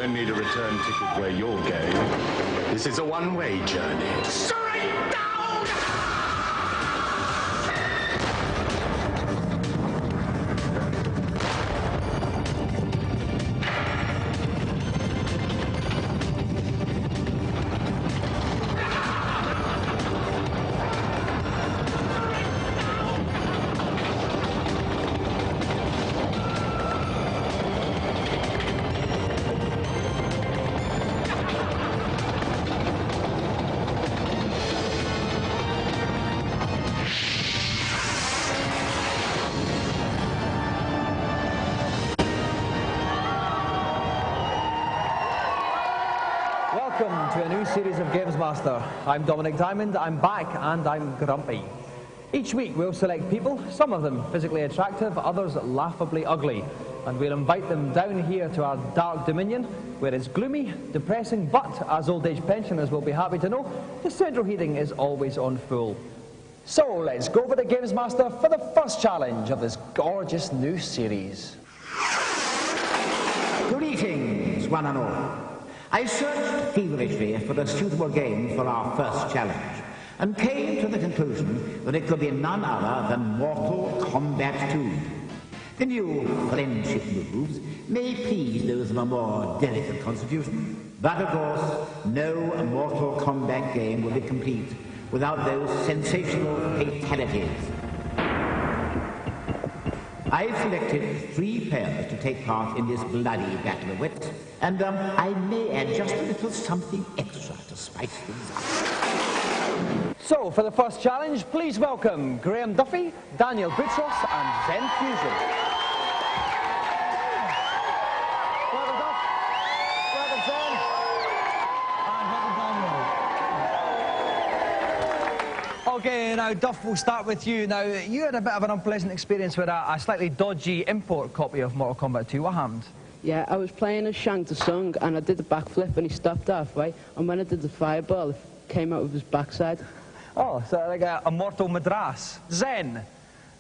don't need a return ticket where you're going. This is a one-way journey. Straight down! Welcome to a new series of GamesMaster. I'm Dominik Diamond, I'm back and I'm grumpy. Each week we'll select people, some of them physically attractive, others laughably ugly, and we'll invite them down here to our dark dominion, where it's gloomy, depressing, but as old age pensioners will be happy to know, the central heating is always on full. So let's go with the GamesMaster for the first challenge of this gorgeous new series. Greetings, one and all. I searched feverishly for a suitable game for our first challenge, and came to the conclusion that it could be none other than Mortal Kombat 2. The new friendship moves may please those of a more delicate constitution, but of course, no Mortal Kombat game will be complete without those sensational fatalities. I've selected 3 pairs to take part in this bloody battle of wits, and I may add just a little something extra to spice things up. So, for the first challenge, please welcome Graham Duffy, Daniel Boutros and Zen Fusion. Welcome Duff, welcome Zen, and welcome Daniel. Okay, now Duff, we'll start with you. Now, you had a bit of an unpleasant experience with a slightly dodgy import copy of Mortal Kombat 2. What happened? Yeah, I was playing as Shang Tsung and I did the backflip and he stopped halfway, and when I did the fireball, it came out of his backside. Oh, so like a Mortal Madras. Zen.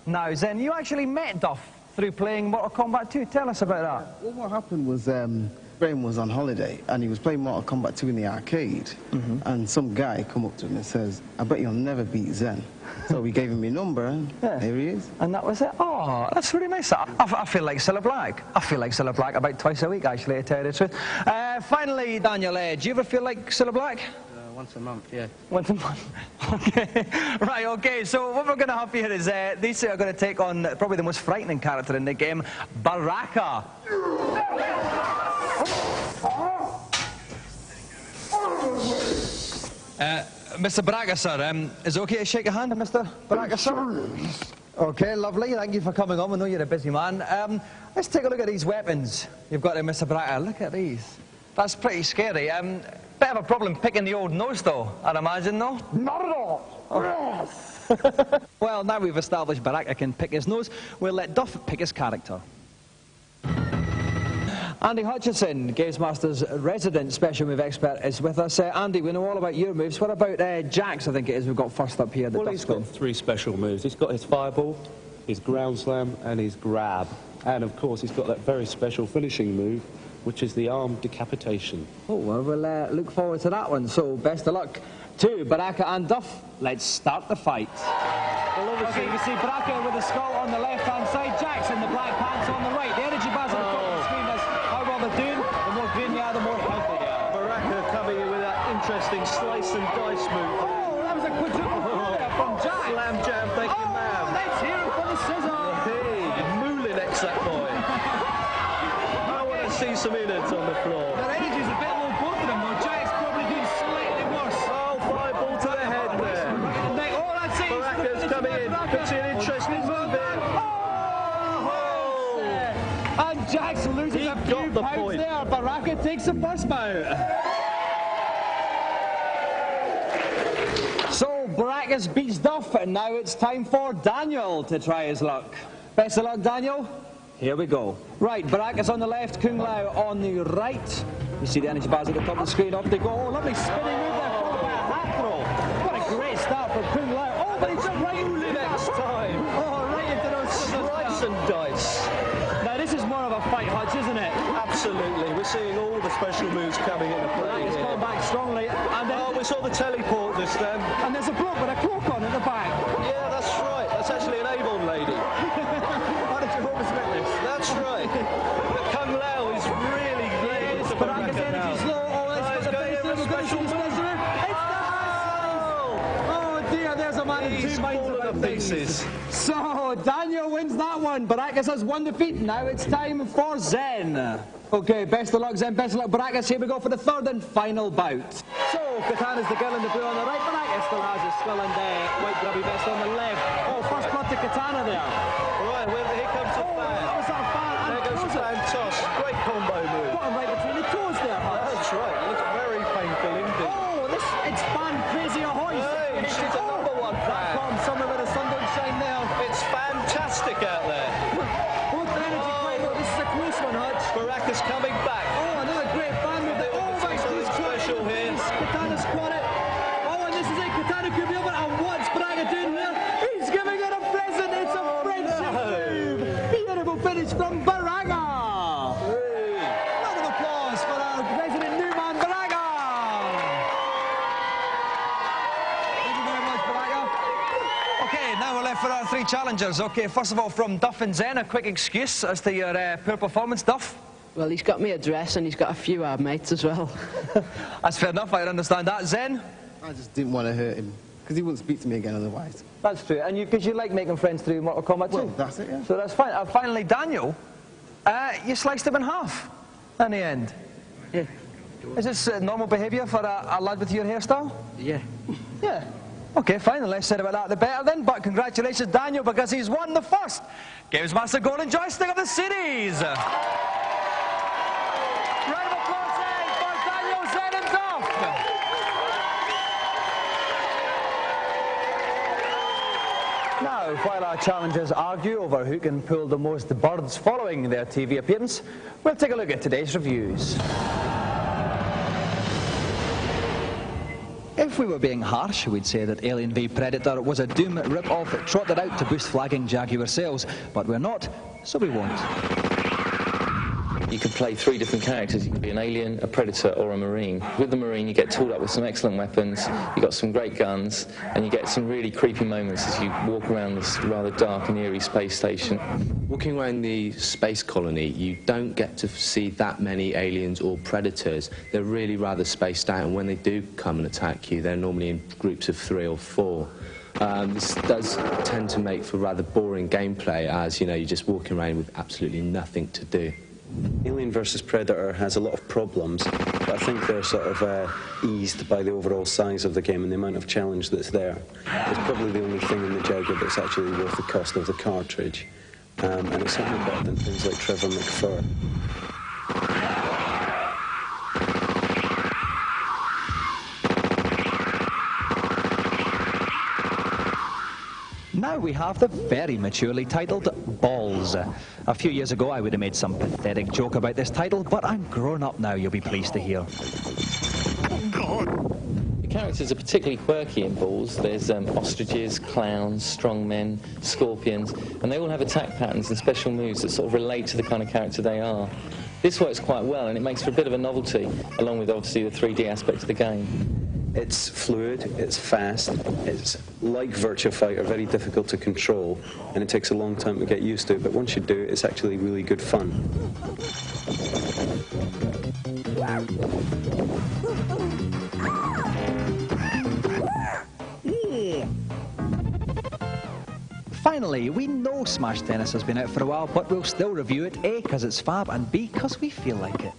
Now, Zen, you actually met Duff through playing Mortal Kombat 2. Tell us about that. Well, what happened was Graham was on holiday and he was playing Mortal Kombat 2 in the arcade, and some guy come up to him and says, I bet you'll never beat Zen. So we gave him my number and here he is. And that was it? Oh, that's really nice. I feel like Cilla Black. I feel like Cilla Black about twice a week, actually, to tell you the truth. Finally, Daniel, do you ever feel like Cilla Black? Once a month, yeah. Once a month. Okay. Right, okay, so what we're going to have here is these two are going to take on probably the most frightening character in the game, Baraka. Mr. Baraka, sir, is it okay to shake your hand, Mr. Baraka, sir? Okay, lovely. Thank you for coming on. We know you're a busy man. Let's take a look at these weapons you've got there, Mr. Baraka. Look at these. That's pretty scary. Bit of a problem picking the old nose, though, I'd imagine, no? Not at all. Oh. Yes. Well, now we've established Baraka can pick his nose, we'll let Duff pick his character. Andy Hutchinson, GamesMaster's resident special move expert, is with us. Andy, we know all about your moves. What about Jax, I think it is, we've got first up here? Well, he's got 3 special moves. He's got his fireball, his ground slam, and his grab. And, of course, he's got that very special finishing move, which is the arm decapitation. Oh, well, we'll look forward to that one. So, best of luck to Baraka and Duff. Let's start the fight. Well, obviously, you see Baraka with the skull on the left-hand side, Jax in the black pants on the right. The energy bars at the top of the screen is how well they're doing. The more green they are, the more healthy they are. Baraka coming in with that interesting slice and dice move. Oh, that was a quadruple there from Jax. Slam jam, thank you, ma'am. Let's hear it for the scissor. Hey, mooling that boy. I want to see some innards on the floor. Their energy's a bit low, both of them, though. Jax probably doing slightly worse. Oh, fireball to the head there. Oh, that's it. Baraka's coming in. Could see an interesting move here. And Jax loses a few pounds there. Baraka takes the first bout. So, Baraka's beats Duff, and now it's time for Daniel to try his luck. Best of luck, Daniel. Here we go. Right, Baraka's on the left, Kung Lao on the right. You see the energy bars at the top of the screen. Up they go. Oh, lovely spinning move there, followed by a hat throw. What a great start for Kung Lao. Oh, but he jumped right into next time. Oh, right into those slice and dice. Now, this is more of a fight, Hutch, isn't it? Absolutely. We're seeing all the special moves coming into play. He's coming back strongly. And then, we saw the teleport this then. and there's a bloke with a cloak on at the back. Yeah, that's right. That's actually an Avon lady. What did Jehovah's Witness? That's right. But Kung Lao is really laying into Baraka's Baraka energy's now. low. Oh, it's got the finish through. We're going to see the special move. It's the Oh dear, there's a man in He's two minds fallen about to things. pieces. So, Daniel wins that one. Baracus has one defeat. Now it's time for Zen. Okay, best of luck, Zen. Best of luck, Baracus. Here we go for the third and final bout. So, Katana's the girl in the blue on the right. Baracus still has his skull and white grubby vest on the left. Oh, first blood to Katana there. Right, well, here comes the fan. That was that fan. There goes the fan toss. Great combo move. Got him right between the toes there, Hutch. That's right. It looks very painful indeed. Oh, it's fan crazy ahoy. Hey, she's a number one fan. Somewhere where the sun don't shine there. It's fantastic out there. Both the energy quite low. This is a close one, Hutch. Baraka's coming back. Oh, another great fan move. They want to see something special here. Katana's caught it. Oh, and this is it. Katana could be over. And what's Braga doing here? He's giving it a present. It's a friendship move. Beautiful finish from Baraga. Round of applause for our resident newman, Baraga. Thank you very much, Baraga. Okay, now we're left for our three challengers. Okay, first of all, from Duff and Zen, a quick excuse as to your poor performance, Duff. Well, he's got me a dress and he's got a few mates as well. That's fair enough, I understand that. Zen? I just didn't want to hurt him, because he wouldn't speak to me again otherwise. That's true, and because you like making friends through Mortal Kombat too. Well, that's it, yeah. So that's fine. Finally, Daniel, you sliced him in half in the end. Yeah. Is this normal behaviour for a lad with your hairstyle? Yeah. Yeah. Okay, fine, the less said about that, the better then. But congratulations, Daniel, because he's won the first GamesMaster Golden Joystick of the series. Round of applause then for Daniel, Zen and Duff. Now, while our challengers argue over who can pull the most birds following their TV appearance, we'll take a look at today's reviews. If we were being harsh, we'd say that Alien v Predator was a Doom rip-off trotted out to boost flagging Jaguar sales, but we're not, so we won't. You could play three different characters. You could be an alien, a predator, or a marine. With the marine, you get tooled up with some excellent weapons, you got some great guns, and you get some really creepy moments as you walk around this rather dark and eerie space station. Walking around the space colony, you don't get to see that many aliens or predators. They're really rather spaced out, and when they do come and attack you, they're normally in groups of 3 or 4. This does tend to make for rather boring gameplay, as, you know, you're just walking around with absolutely nothing to do. Alien vs Predator has a lot of problems, but I think they're sort of eased by the overall size of the game and the amount of challenge that's there. It's probably the only thing in the Jaguar that's actually worth the cost of the cartridge, and it's certainly better than things like Trevor McFur. Now we have the very maturely titled Balls. A few years ago I would have made some pathetic joke about this title, but I'm grown up now, you'll be pleased to hear. The characters are particularly quirky in Balls. There's ostriches, clowns, strongmen, scorpions, and they all have attack patterns and special moves that sort of relate to the kind of character they are. This works quite well, and it makes for a bit of a novelty, along with obviously the 3D aspect of the game. It's fluid, it's fast, it's like Virtua Fighter, very difficult to control, and it takes a long time to get used to it, but once you do, it's actually really good fun. Finally, we know Smash Tennis has been out for a while, but we'll still review it, A, because it's fab, and B, because we feel like it.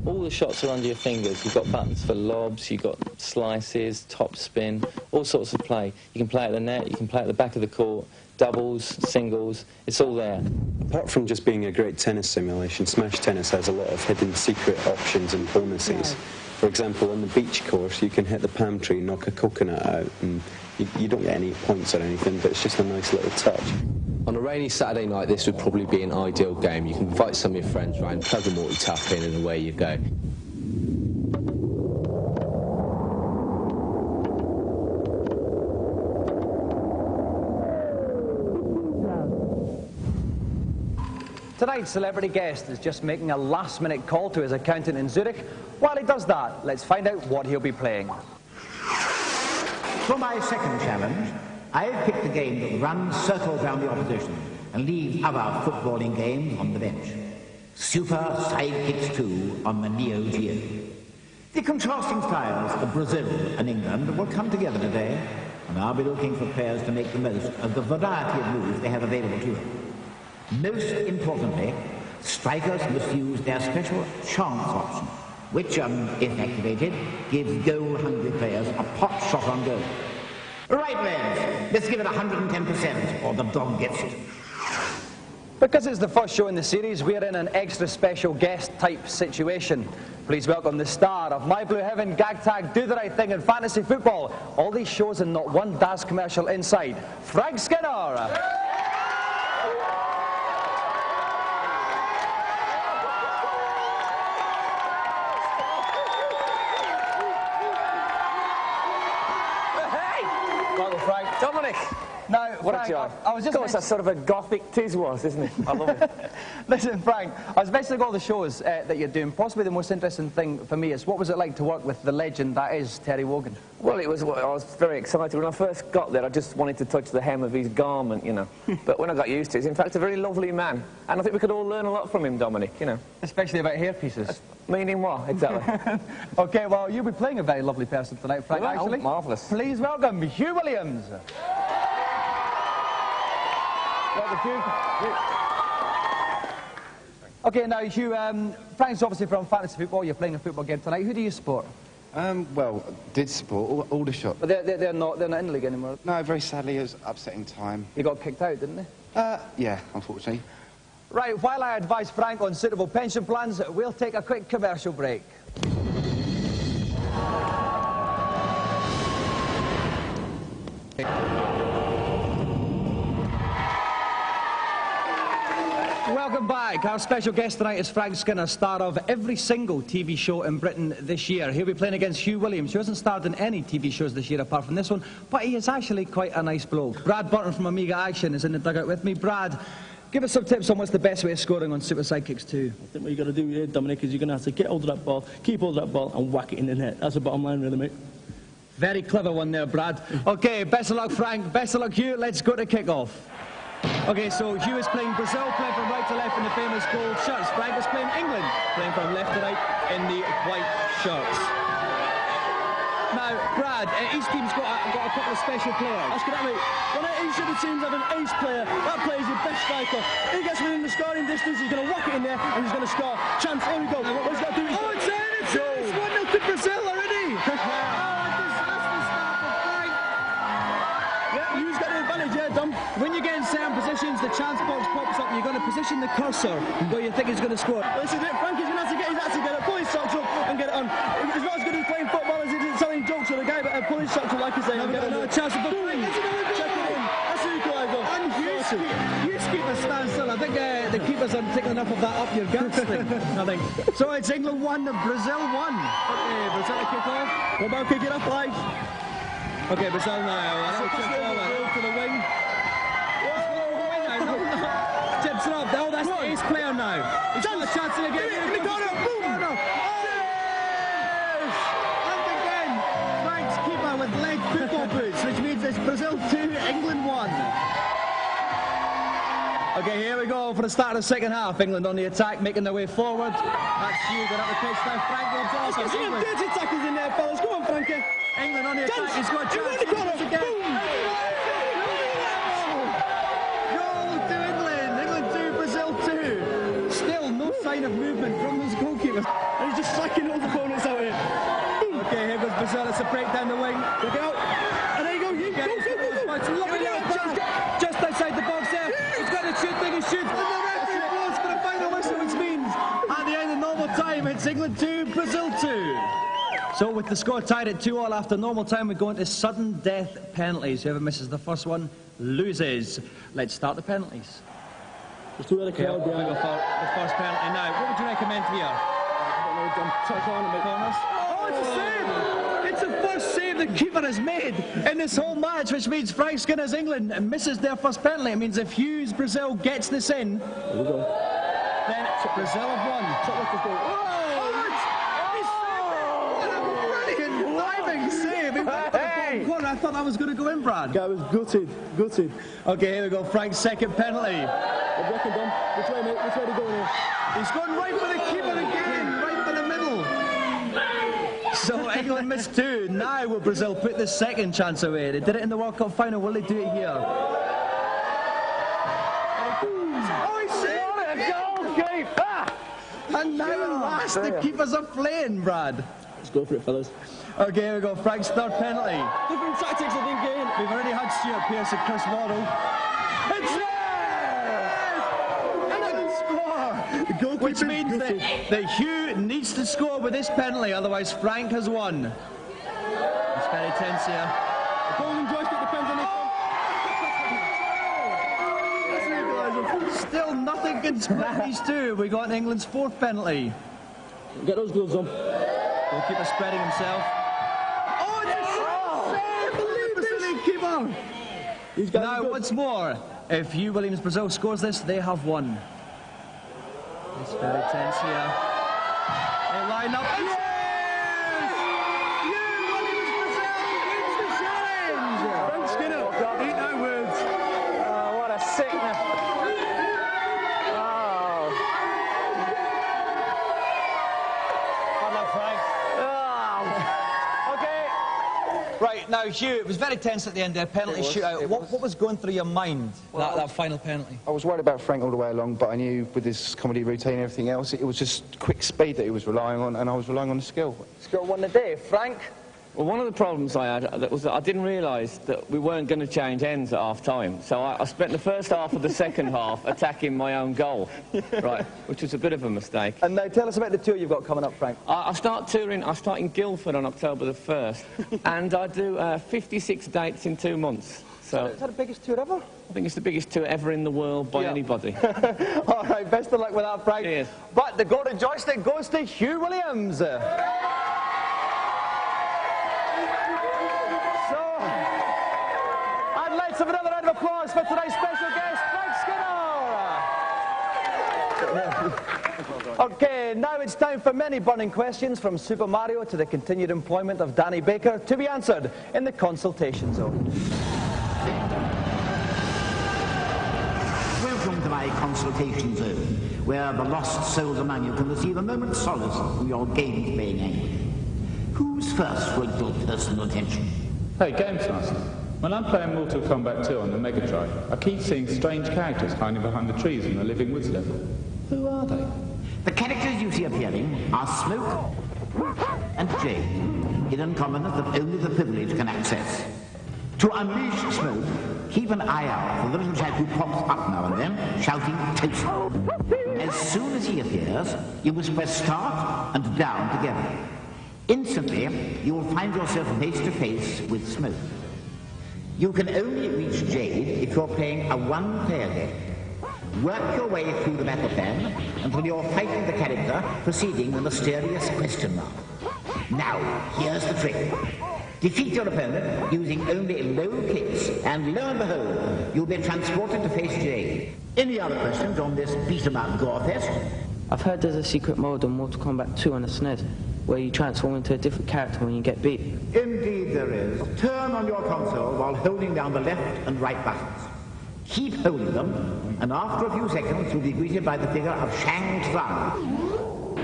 All the shots are under your fingers. You've got buttons for lobs, you've got slices, top spin, all sorts of play. You can play at the net, you can play at the back of the court, doubles, singles, it's all there. Apart from just being a great tennis simulation, Smash Tennis has a lot of hidden secret options and bonuses. For example, on the beach course, you can hit the palm tree, knock a coconut out, and you don't get any points or anything, but it's just a nice little touch. On a rainy Saturday night, this would probably be an ideal game. You can invite some of your friends around, plug a multi-tap in, and away you go. tonight's celebrity guest is just making a last-minute call to his accountant in Zurich. While he does that, let's find out what he'll be playing. For my second challenge, I've picked a game that runs circles around the opposition and leaves other footballing games on the bench. Super Sidekicks 2 on the Neo Geo. The contrasting styles of Brazil and England will come together today, and I'll be looking for players to make the most of the variety of moves they have available to them. Most importantly, strikers must use their special chance option, which, if activated, gives goal-hungry players a pot shot on goal. Right, lads, let's give it 110%, or the dog gets it. Because it's the first show in the series, we're in an extra special guest-type situation. Please welcome the star of My Blue Heaven, Gag Tag, Do the Right Thing, and Fantasy Football. All these shows and not one DAS commercial inside, Frank Skinner. Welcome, Frank. Dominic! Now, What Frank, a job. I was just... Of course, that's sort of a gothic tiswas, isn't it? I love it. Listen, Frank, I was mentioning all the shows that you're doing. Possibly the most interesting thing for me is what was it like to work with the legend that is Terry Wogan? Well, I was very excited. When I first got there, I just wanted to touch the hem of his garment, you know. But when I got used to it, he's in fact a very lovely man. And I think we could all learn a lot from him, Dominic, you know. Especially about hairpieces. Meaning what, exactly? OK, well, you'll be playing a very lovely person tonight, Frank, actually. Oh, marvellous. Please welcome Hugh Williams. OK, now, Hugh, Frank's obviously from Fantasy Football. You're playing a football game tonight. Who do you support? Well, did support all the shots. But they're not in the league anymore. No, very sadly, it was upsetting time. He got kicked out, didn't he? Yeah, unfortunately. Right, while I advise Frank on suitable pension plans, we'll take a quick commercial break. Welcome back. Our special guest tonight is Frank Skinner, star of every single TV show in Britain this year. He'll be playing against Hugh Williams, who hasn't starred in any TV shows this year apart from this one, but he is actually quite a nice bloke. Brad Burton from Amiga Action is in the dugout with me. Brad, give us some tips on what's the best way of scoring on Super Sidekicks 2. I think what you've got to do here, Dominic, is you're going to have to get hold of that ball, keep hold of that ball, and whack it in the net. That's the bottom line, really, mate. Very clever one there, Brad. OK, best of luck, Frank. Best of luck, Hugh. Let's go to kick-off. OK, so Hugh is playing Brazil, playing from right to left in the famous gold shirts. Frank is playing England, playing from left to right in the white shirts. Now, Brad, each team's got a couple of special players. That's good, mate. When each of the teams have an ace player, that player is your best striker. He gets within the scoring distance, he's going to whack it in there, and he's going to score. Chance, here we go. What he's got to do is... Oh, it's in! It's 1-0 to Brazil already! You've got the advantage, yeah, Dom. When you get in certain positions, the chance box pops up, and you're going to position the cursor where you think he's going to score. This is it. Frankie's going to have to get his ass together, pull his socks up, and get it on. It's not as good as playing football as it is telling jokes to the guy, but pull his socks up, like you say, and get another chance of the boom. Check it in. That's the equaliser. And Hugh's keeper stands still. I think the keepers aren't taking enough of that up your guts thing, I think. So it's England 1, Brazil 1. OK, Brazil to kick off. What about kick it up, lads? OK, Brazil now. To the wing. Tips it up. Oh, that's the ace player now. He's got a chance to get it. Boom! And again, Frank's keeper with leg football boots, which means it's Brazil 2, England 1. OK, here we go for the start of the second half. England on the attack, making their way forward. That's Hugh, got up the pitch now. Frank moves off. Let's get some dirty tackles in there, fellas. Come on, Frankie. England on the attack. He's got a chance. Goal to England. England 2, Brazil 2. Still no sign of movement from those goalkeepers. And he's just sacking all the opponents out here. OK, here goes Brazil. It's a break down the wing. Check it out. And there you go. Just outside the box there. He's got to shoot, think he shoots. And the referee blows for the final whistle, which means at the end of normal time, it's England 2, Brazil 2. So with the score tied at 2-2 after normal time, we go into sudden death penalties. Whoever misses the first one loses. Let's start the penalties. There's two other crowd behind the first penalty now. What would you recommend here? I don't know, tuck on and make corners. Oh, it's a save! It's the first save the keeper has made in this whole match, which means Frank Skinner's England misses their first penalty. It means if Hughes Brazil gets this in, there we go. Then Brazil have won. Brilliant diving save. Hey! I thought that was going to go in, Brad. Guy was gutted. Okay, here we go. Frank's second penalty. I've reckoned on. Which way, mate? Which way to go here? He's gone right for the keeper again, right for the middle. So England missed two. Now will Brazil put the second chance away? They did it in the World Cup final. Will they do it here? Oh, he saved it! Goalkeeper! And now at last the keepers are playing, Brad. Let's go for it, fellas. Okay, here we go. Frank's third penalty. Different tactics, I think, Ian. We've already had Stuart Pearce and Chris Waddle. It's there! Which means that Hugh needs to score with this penalty, otherwise Frank has won. It's very tense here. The golden joystick depends on this. Still nothing can split these two. We got England's fourth penalty. Get those gloves on. Goalkeeper spreading himself. Oh, it's a save! Keeper! Now, once more, if Hugh Williams Brazil scores this, they have won. It's very tense here. They line up. Yes! Hugh Williams Brazil wins the challenge! Frank Skinner, eat no words. Oh, what a sickness. Right, now Hugh, it was very tense at the end there, penalty shootout. What was going through your mind, that final penalty? I was worried about Frank all the way along, but I knew with his comedy routine and everything else, it was just quick speed that he was relying on, and I was relying on the skill. Skill won the day. Frank? Well, one of the problems I had was that I didn't realise that we weren't going to change ends at half-time. So I spent the first half of the second half attacking my own goal, right, which was a bit of a mistake. And now tell us about the tour you've got coming up, Frank. I start in Guildford on October the 1st, and I do 56 dates in 2 months. So is that the biggest tour ever? I think it's the biggest tour ever in the world by anybody. All right, best of luck with that, Frank. Cheers. But the golden joystick goes to Hugh Williams. Let's have another round of applause for today's special guest, Frank Skinner. Okay, now it's time for many burning questions from Super Mario to the continued employment of Danny Baker to be answered in the consultation zone. Welcome to my consultation zone, where the lost souls among you can receive a moment's solace from your games playing anguish. Who's first for your personal attention? Hey, GamesMaster. When I'm playing Mortal Kombat 2 on the Mega Drive, I keep seeing strange characters hiding behind the trees in the Living Woods level. Who are they? The characters you see appearing are Smoke and Jade, hidden commoners that only the privileged can access. To unleash Smoke, keep an eye out for the little chap who pops up now and then, shouting toast. As soon as he appears, you must press start and down together. Instantly, you will find yourself face to face with Smoke. You can only reach Jade if you're playing a one-player game. Work your way through the battle plan until you're fighting the character preceding the mysterious question mark. Now, here's the trick. Defeat your opponent using only low kicks, and lo and behold, you'll be transported to face Jade. Any other questions on this beat-em-up gore-fest? I've heard there's a secret mode on Mortal Kombat 2 on the SNES, where you transform into a different character when you get beat. Indeed there is. Turn on your console while holding down the left and right buttons. Keep holding them, and after a few seconds you'll be greeted by the figure of Shang Tsung.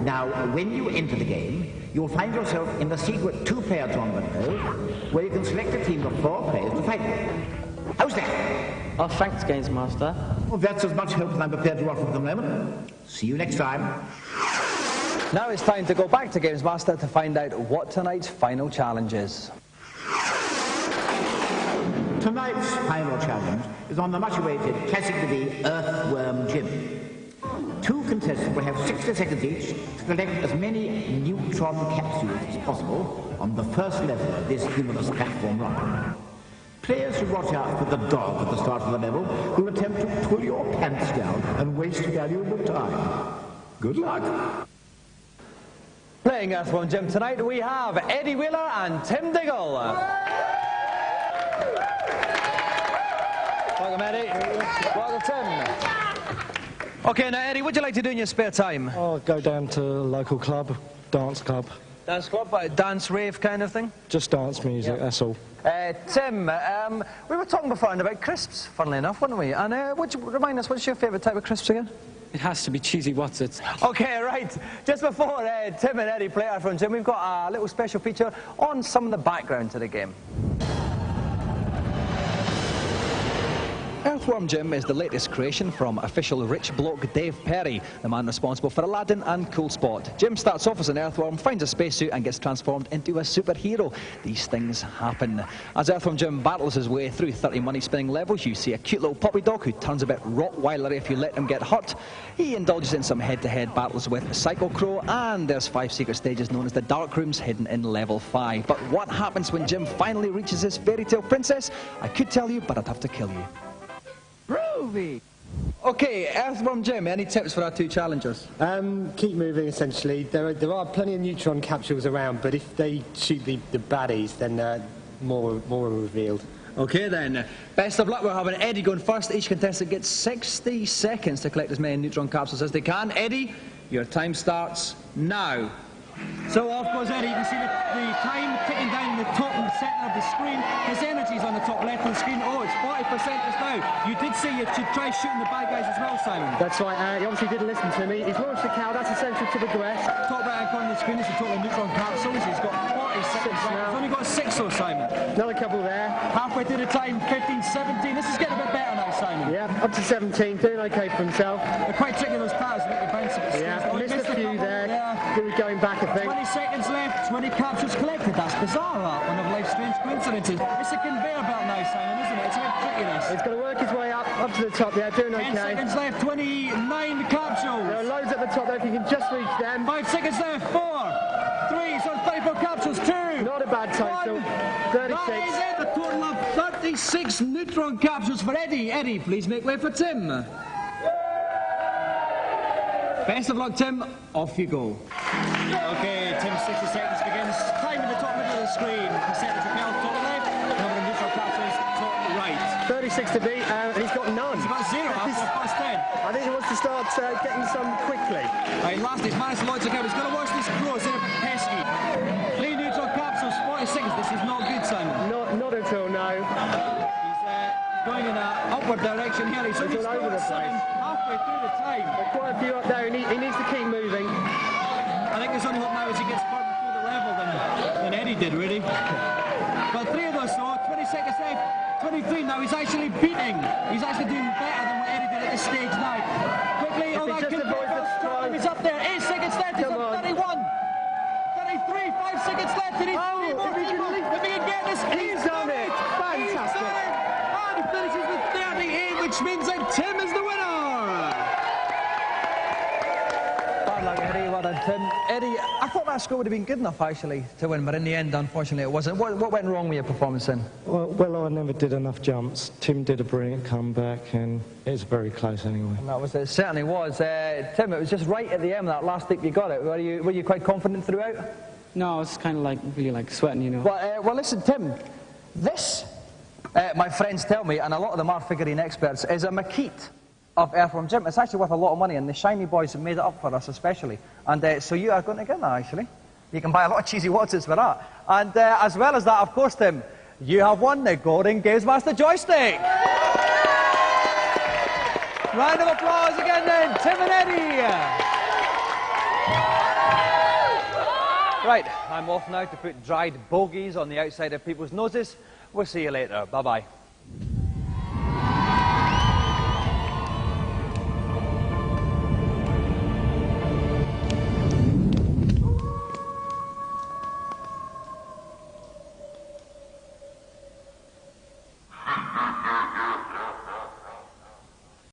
Now, when you enter the game, you'll find yourself in the secret two-player tournament mode, where you can select a team of 4 players to fight with. How's that? Oh, thanks, GamesMaster. Well, that's as much help as I'm prepared to offer at the moment. See you next time. Now it's time to go back to GamesMaster to find out what tonight's final challenge is. Tonight's final challenge is on the much-awaited Classic TV Earthworm Gym. 2 contestants will have 60 seconds each to collect as many neutron capsules as possible on the first level of this humorous platform rocket. Players should watch out for the dog at the start of the level who will attempt to pull your pants down and waste valuable time. Good luck. Playing Earthworm Jim tonight, we have Eddie Wheeler and Tim Diggle. Welcome, Eddie. Welcome, Tim. Okay, now, Eddie, what would you like to do in your spare time? Oh, go down to a local club, dance club. Dance club, dance rave kind of thing? Just dance music, that's all. Tim, we were talking before about crisps, funnily enough, weren't we? And remind us, what's your favourite type of crisps again? It has to be cheesy Wotsits. Okay, right. Just before Tim and Eddie play our from Jim, we've got a little special feature on some of the background to the game. Earthworm Jim is the latest creation from official rich bloke Dave Perry, the man responsible for Aladdin and Cool Spot. Jim starts off as an earthworm, finds a spacesuit and gets transformed into a superhero. These things happen. As Earthworm Jim battles his way through 30 money-spinning levels, you see a cute little puppy dog who turns a bit Rottweilery if you let him get hurt. He indulges in some head-to-head battles with Psycho Crow, and there's 5 secret stages known as the Dark Rooms hidden in level 5. But what happens when Jim finally reaches his fairy tale princess? I could tell you, but I'd have to kill you. Groovy! Okay, Earthworm Jim, any tips for our 2 challengers? Keep moving, essentially. There are plenty of neutron capsules around, but if they shoot the baddies, then more are revealed. Okay then, best of luck. We're having Eddie going first. Each contestant gets 60 seconds to collect as many neutron capsules as they can. Eddie, your time starts now. So off goes Eddie. You can see the time ticking down in the top and centre of the screen. His energy's on the top left of the screen. Oh, it's 40% just now. You did say you should try shooting the bad guys as well, Simon. That's right. He obviously didn't listen to me. He's launched the cow. That's essential to the quest. Top right hand corner of the screen is the total neutron capsules. He's got 40 seconds left. He's only got 6 though, Simon. Another couple there. Halfway through the time, 15, 17. This is getting a bit better now, Simon. Yeah, up to 17. Doing okay for himself. They're quite tricky, those pads. Make you bounce at the Yeah, oh, missed a few there. Yeah. Going back, I think. 20 seconds left, 20 capsules collected. That's bizarre, that. One of life's strange coincidences. It's a conveyor belt now, Simon, isn't it? It's a bit tricky, this. He's going to work his way up to the top there, doing okay. 10 seconds left, 29 capsules. There are loads at the top there, if you can just reach them. 5 seconds left, 4, 3, so 34 capsules, 2. Not a bad total. 36. That is it, a total of 36 neutron capsules for Eddie. Eddie, please make way for Tim. Best of luck, Tim. Off you go. Okay, Tim's 60 seconds begins. Time in the top middle of the screen. Percentage of health, top left. Number of neutral capsules, top right. 36 to beat, and he's got none. He's got 0 after the first 10. I think he wants to start getting some quickly. Right, last, he's managed to launch a count. He's going to watch this crow. It's a bit pesky. 3 neutral capsules, 40 seconds. This is not good, Simon. Not at all, no. He's going in an upward direction here. He's only all over the place. Halfway through the time. There's quite a few up there. He needs to keep moving. I think his only hope now is he gets further through the level than Eddie did, really. But 3 of those, though, 20 seconds left, 23 now. He's actually beating. He's actually doing better than what Eddie did at this stage now. Quickly, all that good stuff. He's up there. 8 seconds left. He's on 31. 33. 5 seconds left. He needs 3 more people. If he can get this, he's done it. Fantastic. And he finishes with 38, which means that Tim is the winner. Eddie, well done, Tim. Eddie, I thought that score would have been good enough, actually, to win, but in the end, unfortunately, it wasn't. What went wrong with your performance then? Well, I never did enough jumps. Tim did a brilliant comeback, and it was very close anyway. And that was it. Certainly was. Tim, it was just right at the end, that last leap you got it. Were you quite confident throughout? No, I was kind of really sweating, you know. Well, listen, Tim, this, my friends tell me, and a lot of them are figurine experts, is a maquette of Earthworm Jim. It's actually worth a lot of money, and the Shiny Boys have made it up for us especially. And so you are going to get that, actually. You can buy a lot of cheesy Wotsits for that. And as well as that, of course, Tim, you have won the Golden GamesMaster Joystick. Round of applause again then, Tim and Eddie. Right, I'm off now to put dried bogies on the outside of people's noses. We'll see you later. Bye-bye.